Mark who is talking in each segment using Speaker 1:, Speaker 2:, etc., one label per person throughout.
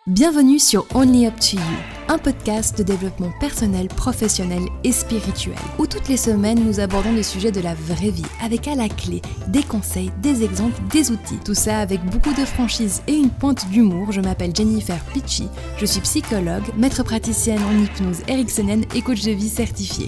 Speaker 1: Bienvenue sur Only Up to You, un podcast de développement personnel, professionnel et spirituel, où toutes les semaines nous abordons des sujets de la vraie vie, avec à la clé des conseils, des exemples, des outils. Tout ça avec beaucoup de franchise et une pointe d'humour. Je m'appelle Jennifer Pitchy, je suis psychologue, maître praticienne en hypnose ericksonienne et coach de vie certifié.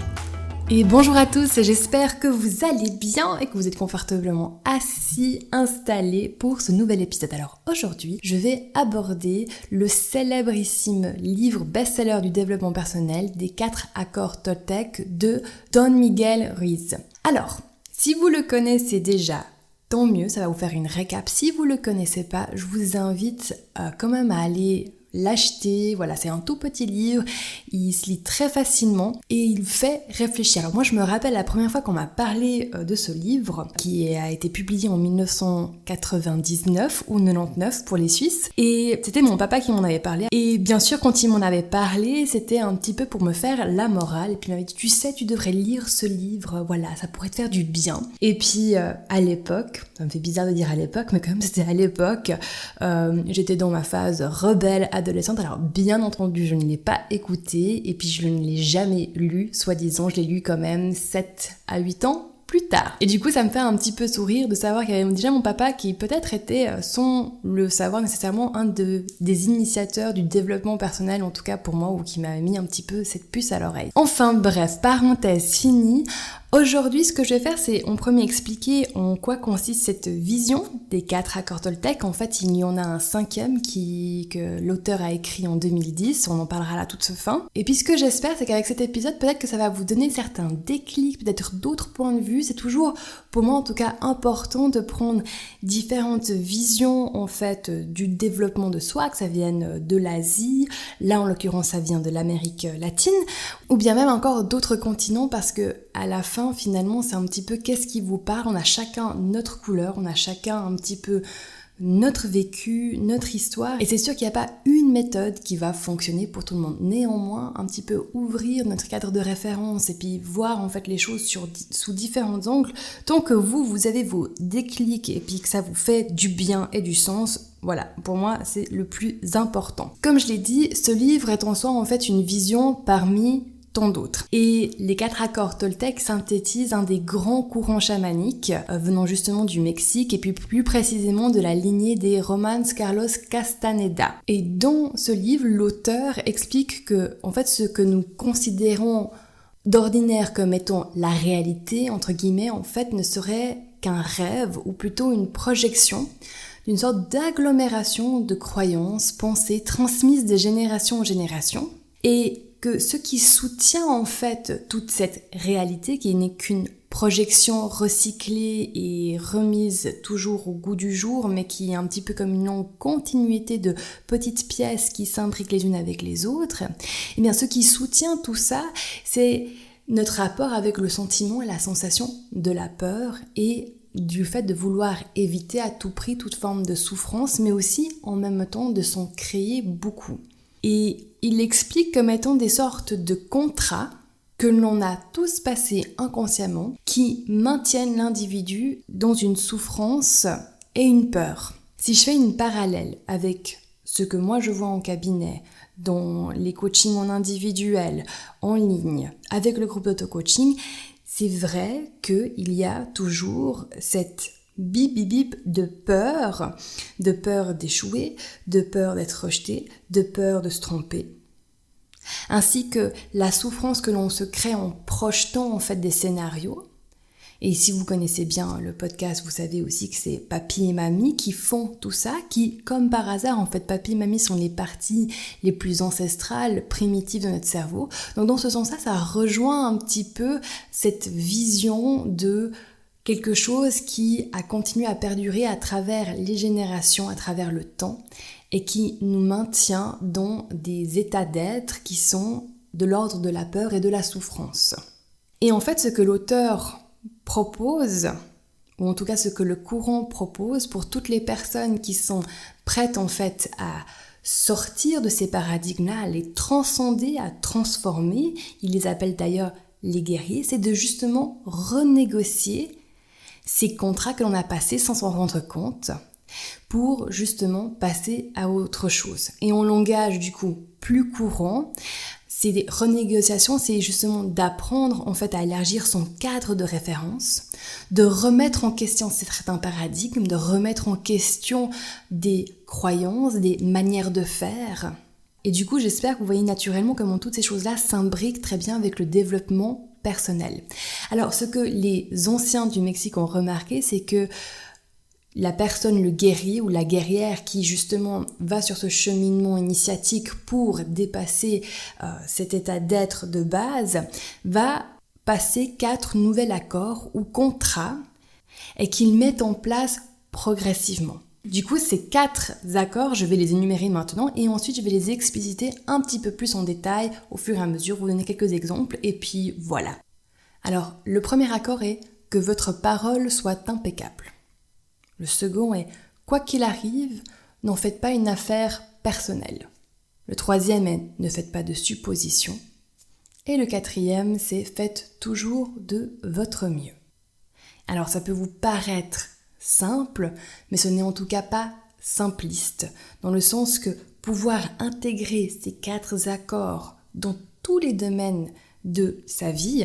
Speaker 1: Et bonjour à tous, j'espère que vous allez bien et que vous êtes confortablement assis, installés pour ce nouvel épisode. Alors aujourd'hui, je vais aborder le célébrissime livre best-seller du développement personnel des 4 accords Toltec de Don Miguel Ruiz. Alors, si vous le connaissez déjà, tant mieux, ça va vous faire une récap. Si vous le connaissez pas, je vous invite quand même à aller l'acheter. Voilà, c'est un tout petit livre, il se lit très facilement et il fait réfléchir. Alors moi je me rappelle la première fois qu'on m'a parlé de ce livre qui a été publié en 1999 ou 99 pour les Suisses, et c'était mon papa qui m'en avait parlé. Et bien sûr quand il m'en avait parlé, c'était un petit peu pour me faire la morale, et puis il m'avait dit tu sais, tu devrais lire ce livre, voilà, ça pourrait te faire du bien. Et puis à l'époque, ça me fait bizarre de dire à l'époque, mais quand même c'était à l'époque, j'étais dans ma phase rebelle adolescente, alors bien entendu je ne l'ai pas écouté et puis je ne l'ai jamais lu, soi-disant je l'ai lu quand même 7 à 8 ans plus tard. Et du coup ça me fait un petit peu sourire de savoir qu'il y avait déjà mon papa qui peut-être était, sans le savoir nécessairement, des initiateurs du développement personnel, en tout cas pour moi, ou qui m'avait mis un petit peu cette puce à l'oreille. Enfin bref, parenthèse finie. Aujourd'hui, ce que je vais faire, c'est en premier expliquer en quoi consiste cette vision des 4 accords Toltec. En fait, il y en a un 5e que l'auteur a écrit en 2010, on en parlera là toute fin. Et puis ce que j'espère, c'est qu'avec cet épisode, peut-être que ça va vous donner certains déclics, peut-être d'autres points de vue. C'est toujours, pour moi en tout cas, important de prendre différentes visions en fait du développement de soi, que ça vienne de l'Asie, là en l'occurrence ça vient de l'Amérique latine, ou bien même encore d'autres continents, parce que à la fin, finalement, c'est un petit peu qu'est-ce qui vous parle. On a chacun notre couleur, on a chacun un petit peu notre vécu, notre histoire. Et c'est sûr qu'il n'y a pas une méthode qui va fonctionner pour tout le monde. Néanmoins, un petit peu ouvrir notre cadre de référence et puis voir en fait les choses sous différents angles. Tant que vous avez vos déclics et puis que ça vous fait du bien et du sens, voilà, pour moi, c'est le plus important. Comme je l'ai dit, ce livre est en soi en fait une vision parmi tant d'autres. Et les 4 accords Toltec synthétisent un des grands courants chamaniques venant justement du Mexique et puis plus précisément de la lignée des Romans Carlos Castaneda. Et dans ce livre, l'auteur explique que en fait ce que nous considérons d'ordinaire comme étant la réalité, entre guillemets, en fait ne serait qu'un rêve ou plutôt une projection d'une sorte d'agglomération de croyances, pensées transmises de génération en génération, et que ce qui soutient en fait toute cette réalité, qui n'est qu'une projection recyclée et remise toujours au goût du jour, mais qui est un petit peu comme une longue continuité de petites pièces qui s'imbriquent les unes avec les autres, et bien ce qui soutient tout ça, c'est notre rapport avec le sentiment et la sensation de la peur et du fait de vouloir éviter à tout prix toute forme de souffrance, mais aussi en même temps de s'en créer beaucoup. Et il l'explique comme étant des sortes de contrats que l'on a tous passés inconsciemment, qui maintiennent l'individu dans une souffrance et une peur. Si je fais une parallèle avec ce que moi je vois en cabinet, dans les coachings en individuel, en ligne, avec le groupe d'auto-coaching, c'est vrai qu'il y a toujours cette bip de peur d'échouer, de peur d'être rejeté, de peur de se tromper, ainsi que la souffrance que l'on se crée en projetant en fait des scénarios. Et si vous connaissez bien le podcast, vous savez aussi que c'est papy et mamie qui font tout ça, qui, comme par hasard, en fait, papy et mamie sont les parties les plus ancestrales, primitives de notre cerveau. Donc dans ce sens-là, ça rejoint un petit peu cette vision de quelque chose qui a continué à perdurer à travers les générations, à travers le temps, et qui nous maintient dans des états d'être qui sont de l'ordre de la peur et de la souffrance. Et en fait, ce que l'auteur propose, ou en tout cas ce que le courant propose pour toutes les personnes qui sont prêtes en fait à sortir de ces paradigmes-là, à les transcender, à transformer, il les appelle d'ailleurs les guerriers, c'est de justement renégocier ces contrats que l'on a passés sans s'en rendre compte, pour justement passer à autre chose. Et en langage du coup plus courant, c'est des renégociations, c'est justement d'apprendre en fait à élargir son cadre de référence, de remettre en question certains paradigmes, de remettre en question des croyances, des manières de faire. Et du coup, j'espère que vous voyez naturellement comment toutes ces choses-là s'imbriquent très bien avec le développement personnel. Alors, ce que les anciens du Mexique ont remarqué, c'est que la personne, le guerrier ou la guerrière qui justement va sur ce cheminement initiatique pour dépasser cet état d'être de base, va passer 4 nouveaux accords ou contrats et qu'ils mettent en place progressivement. Du coup, ces 4 accords, je vais les énumérer maintenant et ensuite je vais les expliciter un petit peu plus en détail au fur et à mesure, vous donner quelques exemples et puis voilà. Alors, le premier accord est que votre parole soit impeccable. Le second est « quoi qu'il arrive, n'en faites pas une affaire personnelle ». Le troisième est « ne faites pas de suppositions ». Et le quatrième, c'est « faites toujours de votre mieux ». Alors ça peut vous paraître simple, mais ce n'est en tout cas pas simpliste, dans le sens que pouvoir intégrer ces 4 accords dans tous les domaines de sa vie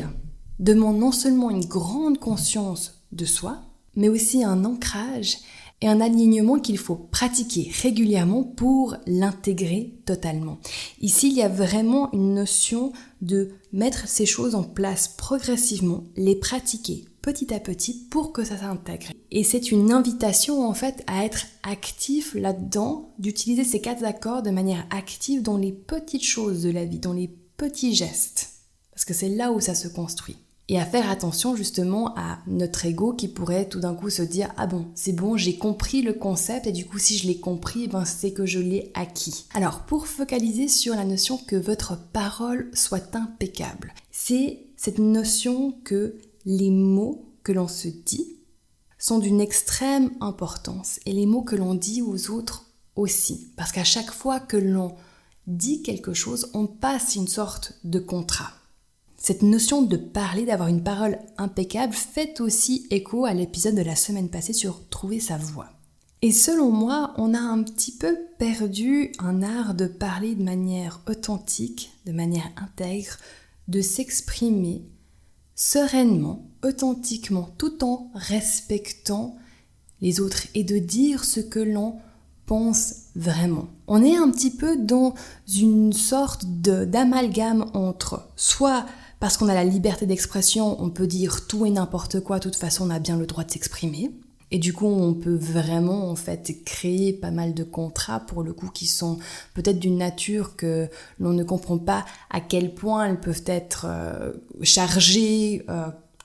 Speaker 1: demande non seulement une grande conscience de soi, mais aussi un ancrage et un alignement qu'il faut pratiquer régulièrement pour l'intégrer totalement. Ici, il y a vraiment une notion de mettre ces choses en place progressivement, les pratiquer petit à petit pour que ça s'intègre. Et c'est une invitation en fait à être actif là-dedans, d'utiliser ces 4 accords de manière active dans les petites choses de la vie, dans les petits gestes. Parce que c'est là où ça se construit. Et à faire attention justement à notre ego qui pourrait tout d'un coup se dire « Ah bon, c'est bon, j'ai compris le concept et du coup si je l'ai compris, c'est que je l'ai acquis. » Alors pour focaliser sur la notion que votre parole soit impeccable, c'est cette notion que les mots que l'on se dit sont d'une extrême importance et les mots que l'on dit aux autres aussi. Parce qu'à chaque fois que l'on dit quelque chose, on passe une sorte de contrat. Cette notion de parler, d'avoir une parole impeccable, fait aussi écho à l'épisode de la semaine passée sur trouver sa voix. Et selon moi, on a un petit peu perdu un art de parler de manière authentique, de manière intègre, de s'exprimer sereinement, authentiquement, tout en respectant les autres et de dire ce que l'on pense vraiment. On est un petit peu dans une sorte d'amalgame entre soit parce qu'on a la liberté d'expression, on peut dire tout et n'importe quoi, de toute façon on a bien le droit de s'exprimer. Et du coup, on peut vraiment en fait créer pas mal de contrats pour le coup qui sont peut-être d'une nature que l'on ne comprend pas à quel point elles peuvent être chargées,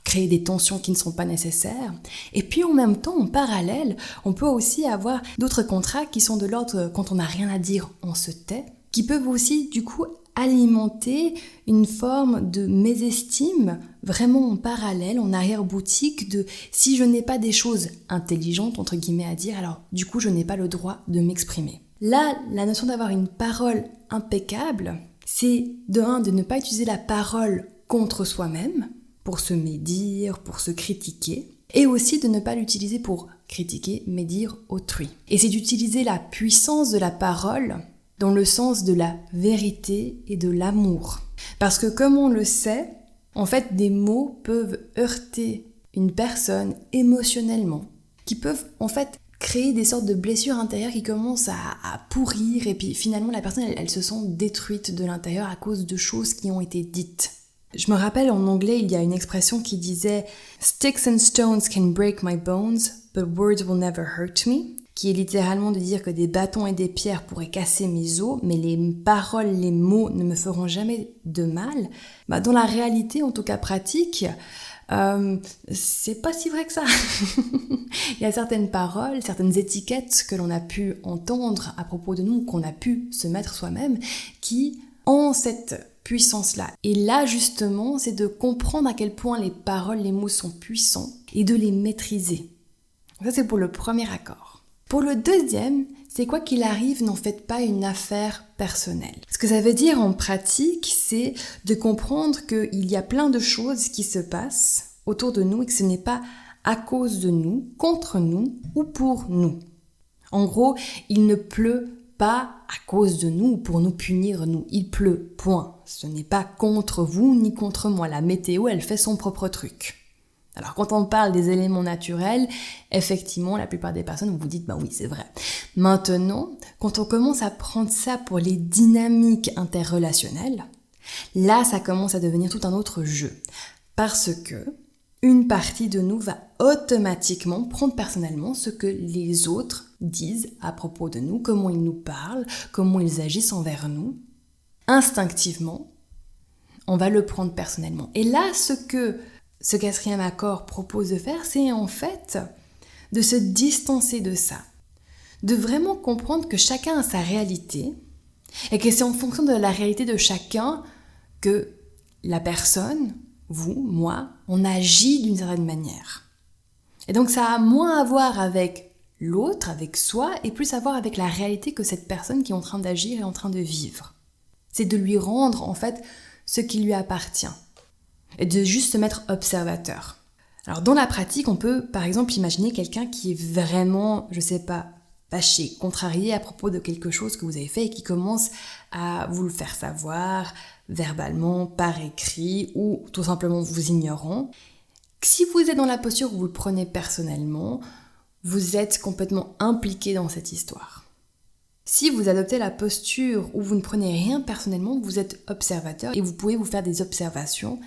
Speaker 1: créer des tensions qui ne sont pas nécessaires. Et puis en même temps, en parallèle, on peut aussi avoir d'autres contrats qui sont de l'ordre quand on n'a rien à dire, on se tait, qui peuvent aussi du coup alimenter une forme de mésestime vraiment en parallèle, en arrière-boutique de si je n'ai pas des choses intelligentes entre guillemets à dire, alors du coup je n'ai pas le droit de m'exprimer. Là, la notion d'avoir une parole impeccable, c'est de ne pas utiliser la parole contre soi-même, pour se médire, pour se critiquer, et aussi de ne pas l'utiliser pour critiquer, médire autrui. Et c'est d'utiliser la puissance de la parole dans le sens de la vérité et de l'amour. Parce que comme on le sait, en fait, des mots peuvent heurter une personne émotionnellement, qui peuvent en fait créer des sortes de blessures intérieures qui commencent à pourrir, et puis finalement la personne, elle se sent détruite de l'intérieur à cause de choses qui ont été dites. Je me rappelle en anglais, il y a une expression qui disait « Sticks and stones can break my bones, but words will never hurt me », qui est littéralement de dire que des bâtons et des pierres pourraient casser mes os, mais les paroles, les mots ne me feront jamais de mal. Dans la réalité, en tout cas pratique, c'est pas si vrai que ça. Il y a certaines paroles, certaines étiquettes que l'on a pu entendre à propos de nous, qu'on a pu se mettre soi-même, qui ont cette puissance-là. Et là, justement, c'est de comprendre à quel point les paroles, les mots sont puissants et de les maîtriser. Ça, c'est pour le premier accord. Pour le deuxième, c'est quoi qu'il arrive, n'en faites pas une affaire personnelle. Ce que ça veut dire en pratique, c'est de comprendre qu'il y a plein de choses qui se passent autour de nous et que ce n'est pas à cause de nous, contre nous ou pour nous. En gros, il ne pleut pas à cause de nous ou pour nous punir nous. Il pleut, point. Ce n'est pas contre vous ni contre moi. La météo, elle fait son propre truc. Alors quand on parle des éléments naturels, effectivement, la plupart des personnes, vous vous dites, oui, c'est vrai. Maintenant, quand on commence à prendre ça pour les dynamiques interrelationnelles, là, ça commence à devenir tout un autre jeu. Parce que une partie de nous va automatiquement prendre personnellement ce que les autres disent à propos de nous, comment ils nous parlent, comment ils agissent envers nous. Instinctivement, on va le prendre personnellement. Et là, ce que ce 4e accord propose de faire, c'est en fait de se distancer de ça. De vraiment comprendre que chacun a sa réalité et que c'est en fonction de la réalité de chacun que la personne, vous, moi, on agit d'une certaine manière. Et donc ça a moins à voir avec l'autre, avec soi, et plus à voir avec la réalité que cette personne qui est en train d'agir est en train de vivre. C'est de lui rendre en fait ce qui lui appartient. Et de juste se mettre observateur. Alors dans la pratique, on peut par exemple imaginer quelqu'un qui est vraiment, fâché, contrarié à propos de quelque chose que vous avez fait et qui commence à vous le faire savoir verbalement, par écrit ou tout simplement vous ignorant. Si vous êtes dans la posture où vous le prenez personnellement, vous êtes complètement impliqué dans cette histoire. Si vous adoptez la posture où vous ne prenez rien personnellement, vous êtes observateur et vous pouvez vous faire des observations.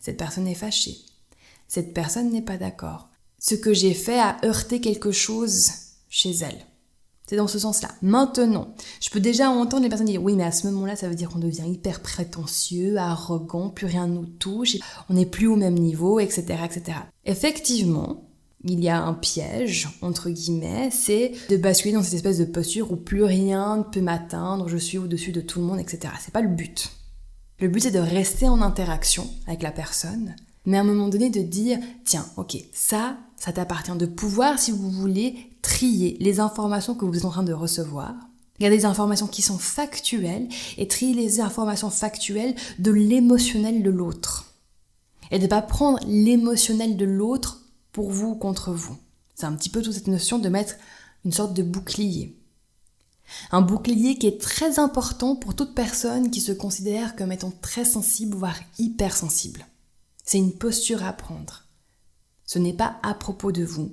Speaker 1: Cette personne est fâchée. Cette personne n'est pas d'accord. Ce que j'ai fait a heurté quelque chose chez elle. C'est dans ce sens-là. Maintenant, je peux déjà entendre les personnes dire « Oui, mais à ce moment-là, ça veut dire qu'on devient hyper prétentieux, arrogant, plus rien ne nous touche, on n'est plus au même niveau, etc. etc. » Effectivement, il y a un piège, entre guillemets, c'est de basculer dans cette espèce de posture où plus rien ne peut m'atteindre, je suis au-dessus de tout le monde, etc. C'est pas le but. Le but, c'est de rester en interaction avec la personne, mais à un moment donné de dire « Tiens, ok, ça t'appartient », de pouvoir, si vous voulez, trier les informations que vous êtes en train de recevoir. Il y a des informations qui sont factuelles et trier les informations factuelles de l'émotionnel de l'autre. Et de ne pas prendre l'émotionnel de l'autre pour vous ou contre vous. C'est un petit peu toute cette notion de mettre une sorte de bouclier. Un bouclier qui est très important pour toute personne qui se considère comme étant très sensible, voire hypersensible. C'est une posture à prendre. Ce n'est pas à propos de vous.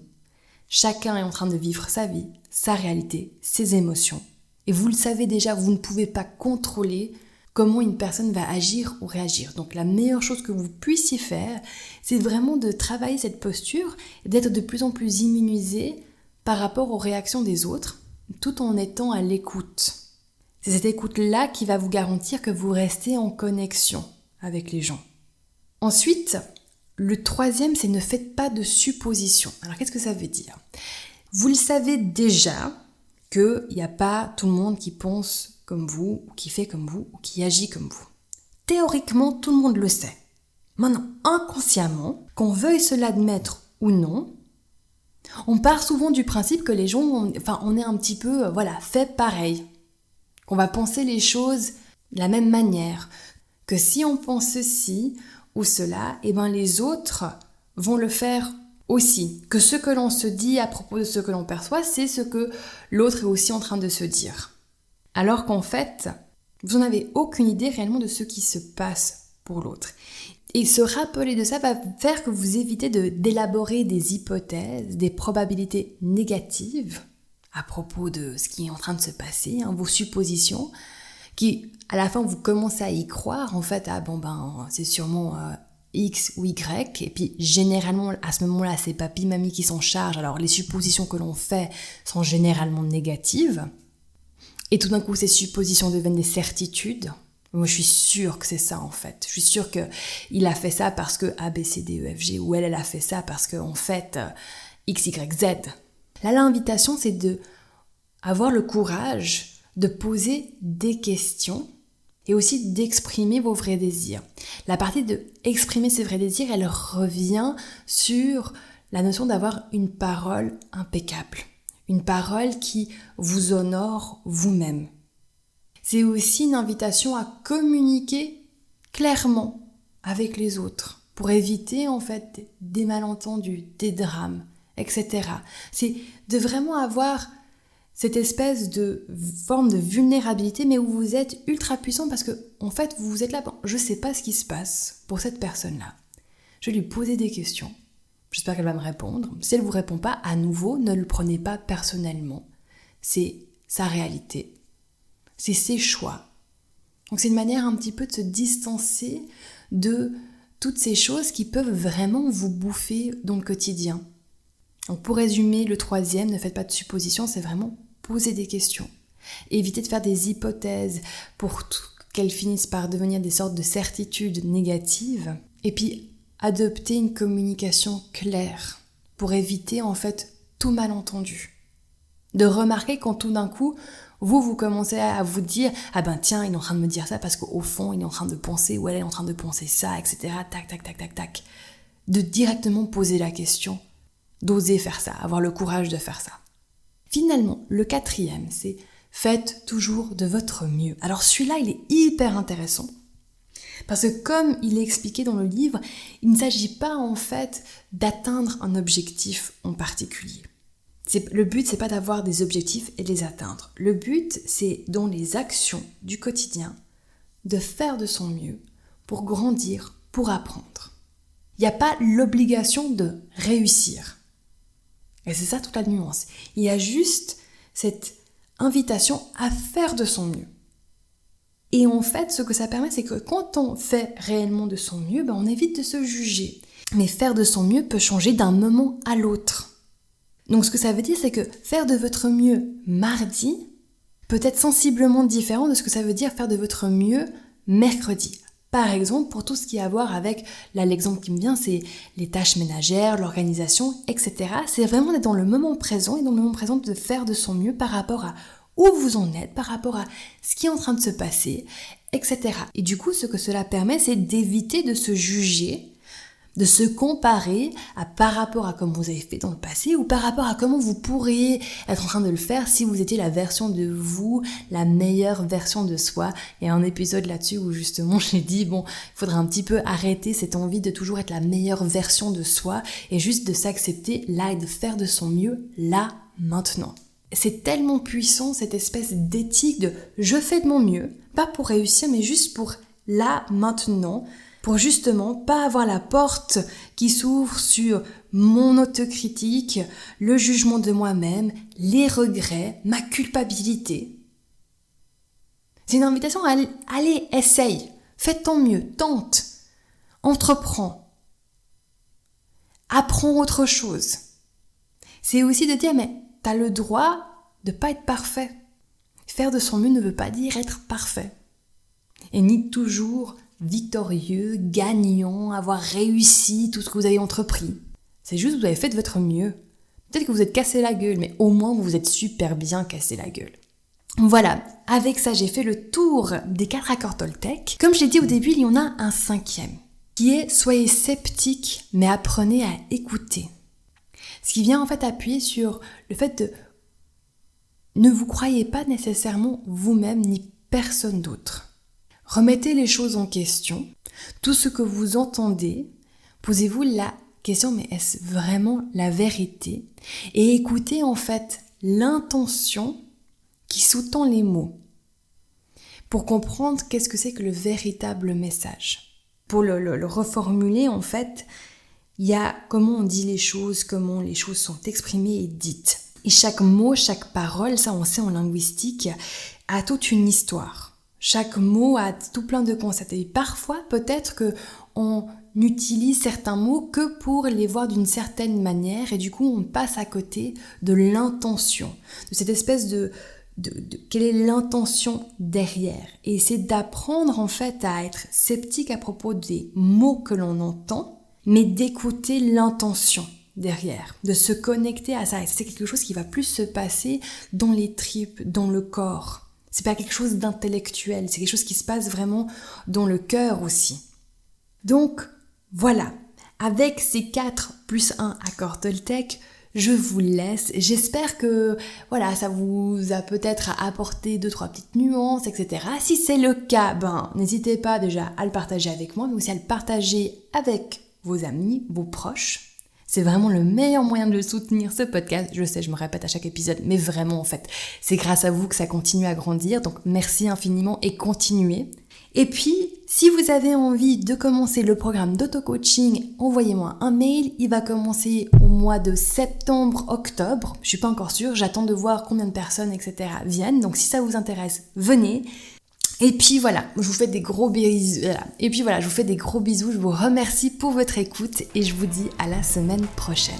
Speaker 1: Chacun est en train de vivre sa vie, sa réalité, ses émotions. Et vous le savez déjà, vous ne pouvez pas contrôler comment une personne va agir ou réagir. Donc la meilleure chose que vous puissiez faire, c'est vraiment de travailler cette posture et d'être de plus en plus immunisé par rapport aux réactions des autres, tout en étant à l'écoute. C'est cette écoute-là qui va vous garantir que vous restez en connexion avec les gens. Ensuite, le 3e, c'est ne faites pas de suppositions. Alors qu'est-ce que ça veut dire ? Vous le savez déjà qu'il n'y a pas tout le monde qui pense comme vous, ou qui fait comme vous, ou qui agit comme vous. Théoriquement, tout le monde le sait. Maintenant, inconsciemment, qu'on veuille se l'admettre ou non, on part souvent du principe que les gens, on est un petit peu, fait pareil. Qu'on va penser les choses de la même manière. Que si on pense ceci ou cela, les autres vont le faire aussi. Que ce que l'on se dit à propos de ce que l'on perçoit, c'est ce que l'autre est aussi en train de se dire. Alors qu'en fait, vous n'avez aucune idée réellement de ce qui se passe pour l'autre. Et se rappeler de ça va faire que vous évitez d'élaborer des hypothèses, des probabilités négatives à propos de ce qui est en train de se passer, vos suppositions, qui, à la fin, vous commencez à y croire, en fait, c'est sûrement X ou Y, et puis généralement, à ce moment-là, c'est papy, mamie qui s'en chargent, alors les suppositions que l'on fait sont généralement négatives, et tout d'un coup, ces suppositions deviennent des certitudes. Moi, je suis sûre que c'est ça, en fait. Je suis sûre qu'il a fait ça parce que A, B, C, D, E, F, G, ou elle a fait ça parce que, en fait, X, Y, Z. Là, l'invitation, c'est d'avoir le courage de poser des questions et aussi d'exprimer vos vrais désirs. La partie de exprimer ses vrais désirs, elle revient sur la notion d'avoir une parole impeccable. Une parole qui vous honore vous-même. C'est aussi une invitation à communiquer clairement avec les autres pour éviter en fait des malentendus, des drames, etc. C'est de vraiment avoir cette espèce de forme de vulnérabilité, mais où vous êtes ultra puissant parce que, en fait, vous êtes là, bon, je sais pas ce qui se passe pour cette personne-là. Je vais lui poser des questions. J'espère qu'elle va me répondre. Si elle vous répond pas, à nouveau, ne le prenez pas personnellement. C'est sa réalité. C'est ses choix. Donc c'est une manière un petit peu de se distancer de toutes ces choses qui peuvent vraiment vous bouffer dans le quotidien. Donc pour résumer, le troisième, ne faites pas de suppositions, c'est vraiment poser des questions. Évitez de faire des hypothèses pour qu'elles finissent par devenir des sortes de certitudes négatives. Et puis, adopter une communication claire pour éviter en fait tout malentendu. De remarquer quand tout d'un coup, vous commencez à vous dire « Ah ben tiens, il est en train de me dire ça parce qu'au fond, il est en train de penser ou elle est en train de penser ça, etc. » Tac, tac, tac, tac, tac. De directement poser la question, d'oser faire ça, avoir le courage de faire ça. Finalement, le quatrième, c'est « Faites toujours de votre mieux ». Alors celui-là, il est hyper intéressant. Parce que comme il est expliqué dans le livre, il ne s'agit pas en fait d'atteindre un objectif en particulier. Le but, c'est pas d'avoir des objectifs et de les atteindre. Le but, c'est dans les actions du quotidien, de faire de son mieux pour grandir, pour apprendre. Il n'y a pas l'obligation de réussir. Et c'est ça toute la nuance. Il y a juste cette invitation à faire de son mieux. Et en fait, ce que ça permet, c'est que quand on fait réellement de son mieux, on évite de se juger. Mais faire de son mieux peut changer d'un moment à l'autre. Donc ce que ça veut dire, c'est que faire de votre mieux mardi peut être sensiblement différent de ce que ça veut dire faire de votre mieux mercredi. Par exemple, pour tout ce qui a à voir avec, là l'exemple qui me vient, c'est les tâches ménagères, l'organisation, etc. C'est vraiment d'être dans le moment présent et dans le moment présent de faire de son mieux par rapport à où vous en êtes, par rapport à ce qui est en train de se passer, etc. Et du coup, ce que cela permet, c'est d'éviter de se juger, de se comparer par rapport à comme vous avez fait dans le passé ou par rapport à comment vous pourriez être en train de le faire si vous étiez la version de vous, la meilleure version de soi. Il y a un épisode là-dessus où justement j'ai dit, il faudrait un petit peu arrêter cette envie de toujours être la meilleure version de soi et juste de s'accepter là et de faire de son mieux là, maintenant. C'est tellement puissant cette espèce d'éthique de je fais de mon mieux, pas pour réussir mais juste pour là, maintenant, pour justement pas avoir la porte qui s'ouvre sur mon autocritique, le jugement de moi-même, les regrets, ma culpabilité. C'est une invitation à aller, essaye, fais de ton mieux, tente, entreprends, apprends autre chose. C'est aussi de dire, mais t'as le droit de pas être parfait. Faire de son mieux ne veut pas dire être parfait. Et ni toujours victorieux, gagnant, avoir réussi tout ce que vous avez entrepris. C'est juste que vous avez fait de votre mieux. Peut-être que vous êtes cassé la gueule, mais au moins vous vous êtes super bien cassé la gueule. Voilà, avec ça j'ai fait le tour des 4 accords Toltec. Comme je l'ai dit au début, il y en a un 5e, qui est « Soyez sceptiques, mais apprenez à écouter ». Ce qui vient en fait appuyer sur le fait de ne vous croyez pas nécessairement vous-même ni personne d'autre. Remettez les choses en question. Tout ce que vous entendez, posez-vous la question, mais est-ce vraiment la vérité ? Et écoutez en fait l'intention qui sous-tend les mots pour comprendre qu'est-ce que c'est que le véritable message. Pour le reformuler en fait, il y a comment on dit les choses, comment les choses sont exprimées et dites. Et chaque mot, chaque parole, ça on sait en linguistique, a toute une histoire. Chaque mot a tout plein de concepts. Et parfois, peut-être qu'on utilise certains mots que pour les voir d'une certaine manière et du coup, on passe à côté de l'intention, de cette espèce de quelle est l'intention derrière. Et c'est d'apprendre en fait à être sceptique à propos des mots que l'on entend, mais d'écouter l'intention derrière, de se connecter à ça. Et c'est quelque chose qui va plus se passer dans les tripes, dans le corps. C'est pas quelque chose d'intellectuel, c'est quelque chose qui se passe vraiment dans le cœur aussi. Donc, voilà. Avec ces 4 plus 1 accords Toltec, je vous laisse. J'espère que, ça vous a peut-être apporté 2-3 petites nuances, etc. Si c'est le cas, n'hésitez pas déjà à le partager avec moi, mais aussi à le partager avec vos amis, vos proches. C'est vraiment le meilleur moyen de soutenir ce podcast. Je sais, je me répète à chaque épisode, mais vraiment en fait, c'est grâce à vous que ça continue à grandir. Donc merci infiniment et continuez. Et puis, si vous avez envie de commencer le programme d'auto-coaching, envoyez-moi un mail. Il va commencer au mois de septembre-octobre. Je suis pas encore sûre, j'attends de voir combien de personnes, etc. viennent. Donc si ça vous intéresse, venez. Et puis voilà, je vous fais des gros bisous. Je vous fais des gros bisous. Je vous remercie pour votre écoute et je vous dis à la semaine prochaine.